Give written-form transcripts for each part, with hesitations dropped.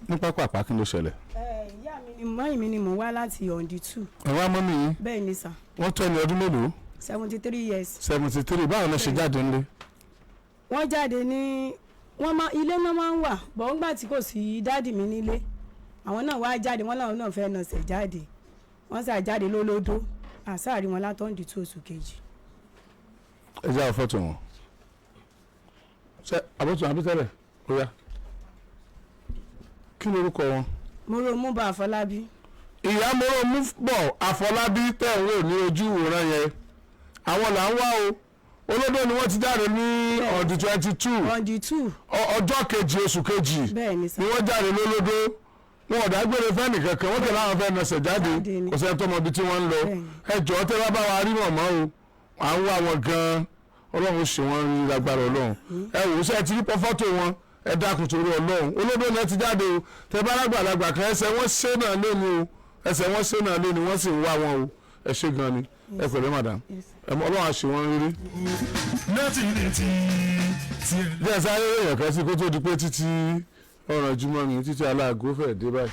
ní pápá àpákí ló ṣẹlẹ̀. ìyá mi ni mọ́yìn mi ni mò ń wá láti ọ̀ǹdí 2. ẹ wá mọ́ mi yìí. bẹ́ẹ̀ ni sà. wọ́n tó ẹni ọdún mélòó. 73 years. 73 báwo ló ṣe jáde ńlé. wọ́n jáde ní ilé náà máa ń wà bọ̀ ńgbà tí kò sí dáàdì mi nílé àwọn náà wá jáde wọ́n láwọn náà fẹ́ nọ̀sẹ̀ jáde wọ́n sà jáde lólódó àsáàrí wọn látọ̀ǹdí 2 oṣù kejì. ẹ jẹ́ àwọn fọ́tò wọn. ṣe àbótú àbítẹ́rẹ̀ ó yá. kí ni orúkọ wọn. Moromuba Àfọlábí. ìyá Moromuba Àfọlábí tẹ̀ ń wò ní ojú ìwòran yẹn àwọn là ń wá o olódó ni wọ́n ti jáde ní ọdún 22 ọjọ́ kejì oṣù kejì ni wọ́n jáde lólódó wọn ò dágbére fẹ́ẹ̀nì kankan wọ́n tẹ̀lé àwọn fẹ́ẹ́ nọ̀sẹ̀ jáde kò sẹ́ni tó mọ ibi tí wọ́n ń lọ ẹ jọ̀ọ́ tẹ́ bá wa rí mọ̀mọ́ o à ń wá wọn gan-an ọlọ́run ṣe wọ́n rí lágbára ọlọ́run ẹ wò ó sẹ́ẹ̀ tí rí pọ́fọ́tò wọn ẹ dákun torí ọlọ́run olódó náà ti jáde o tẹ́ bá lágbàlagbà kan ẹsẹ̀ wọ́n ṣe náà lónìí o ẹsẹ̀ wọ́n ṣe náà lónìí wọ́n sì ń wá wọn o ẹ ṣe gan ni ẹ pẹ̀lẹ́ madam ọlọ́run àṣẹ wọn rírí. bí ẹ sáré èèyàn kan sí kó tó di pé títí ọ̀ràn jùmọ̀ mi títí aláàgó fẹ̀ dé báyìí.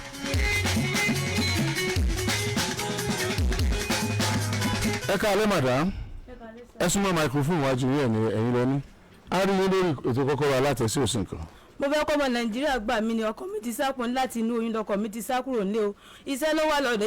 ẹ káalẹ́ madam ẹ súnmọ́ microphone wájú yẹn ní ẹ̀yin lẹ́ni a rí yín lórí ètò kọ́kọ́rọ́ alátẹ̀sí òsì nǹkan. mo fẹ́ kọ́ ọmọ nàìjíríà gbà mí ni ọkọ mi ti sá kún láti inú oyún lọkọ mi ti sá kúrò nílé o iṣẹ́ ló wà lọ́dọ̀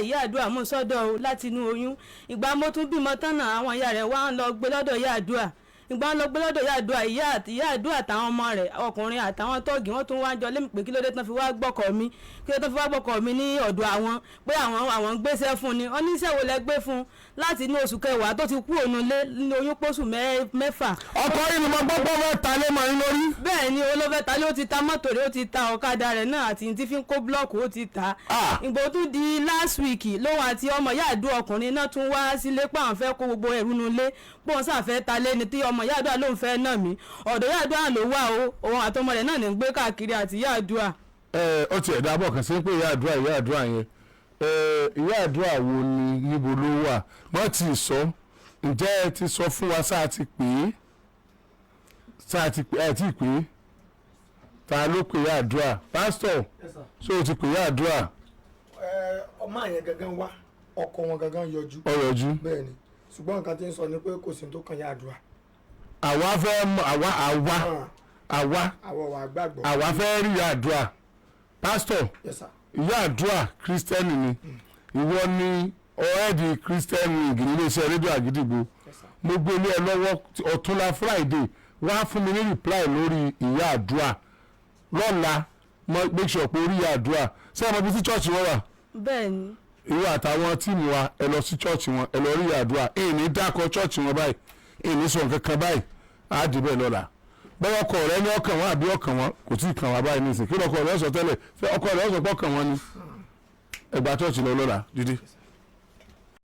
ìyá àdúrà mú sọ́dọ̀ o láti inú oyún ìgbà mo tún bímọ tán náà àwọn ìyá rẹ̀ wá ń lọ gbé lọ́dọ̀ ìyá àdúrà ìgbà wọn lọ gbé lọ́dọ̀ ìyá àdúrà àtàwọn ọmọ rẹ̀ ọkùnrin àtàwọn tọ́ọ̀gì wọ́n tún wá jọ lémi pé kí ló dé tán fi wá gbọ́kọ̀ mi kí ló dé tán fi wá gbọ́kọ̀ mi ní ọ̀dọ̀ àwọn pé àwọn gbéṣẹ́ fún ni wọ́n ní iṣẹ́ wo lẹ gbé fún láti inú oṣù kẹwàá tó ti kú òun lé ní oyún pósù mẹ́fà. ọkọ yìí ni mo gbọ́ pé wọ́n ta lé mọ́ yín lórí. bẹ́ẹ̀ ni olófẹ́ ta lé ó ti ta mọ́tò rẹ̀ ó ti ta ọ̀kadà rẹ̀ náà àti tí fi ń kó búlọ́ọ̀kù ó ti ta. ìgbò tún di last week lóhun àti ọmọ yáàdú ọkùnrin náà tún wá sílé pé àwọn fẹ́ kó gbogbo ẹ̀rú nulẹ̀ pé wọ́n sàfẹ́ ta lé ni tí ọmọ yáàdú ló ń fẹ́ náà mi ọ̀dọ̀ yáàdúrà ló wà o òun àtọmọ rẹ̀ náà ní gbé káàkiri àti yáàdúrà. ó ti ẹ̀dá bọ̀ kàn sí pé yáàdúrà yẹn yáàdúrà wo ni níbo ló wà wọ́n ti sọ ǹjẹ́ ẹ ti sọ fún wa sáà ti pè é ta ló pè yáàdúrà pásítọ̀ so o ti pè yáàdúrà. ọmọ yẹn gangan wá ọkọ wọn gangan yọjú. ó yọjú. bẹ́ẹ̀ ni ṣùgbọ́n nǹkan tí ń sọ ni pé kò sí tó kan yáàdúrà. àwa fẹ́ mọ àwa fẹ́ rí yáàdúrà pásítọ̀ yáàdúrà kírísítẹ́nì ni ìwọ ni ọ̀ẹ́dì kírísítẹ́nì ìgbìmọ̀ iṣẹ́ rédíò àgídìgbò mo gbé ilé ẹ lọ́wọ́ ọ̀túnla friday wá fún mi ní reply lórí ìyáàdúrà lọ́la make sure pé orí ìyáàdúrà ṣé ọmọ bíi sí chọ́ọ̀chì wọn wà. bẹ́ẹ̀ni. ìwọ àtàwọn tíìmù wa ẹ lọ sí chọ́ọ̀chì wọn ẹ lọ rí ìyáàdúrà èyí ní dákọ̀ chọ́ọ̀chì wọn báyìí èyí ní sọ nǹkan kan báyìí á dì bẹ́ẹ̀ lọ́la bọ́wọ́ ọkọ rẹ ní ọkàn wọn àbí ọkàn wọn kò tí ì kàn wá báyìí nísìnyí kí lọkọ rẹ sọ tẹ́lẹ̀ ọkọ rẹ sọ pé ọkàn wọn ni ẹgbàá chọ́ọ̀chì lọ lọ́la dídí.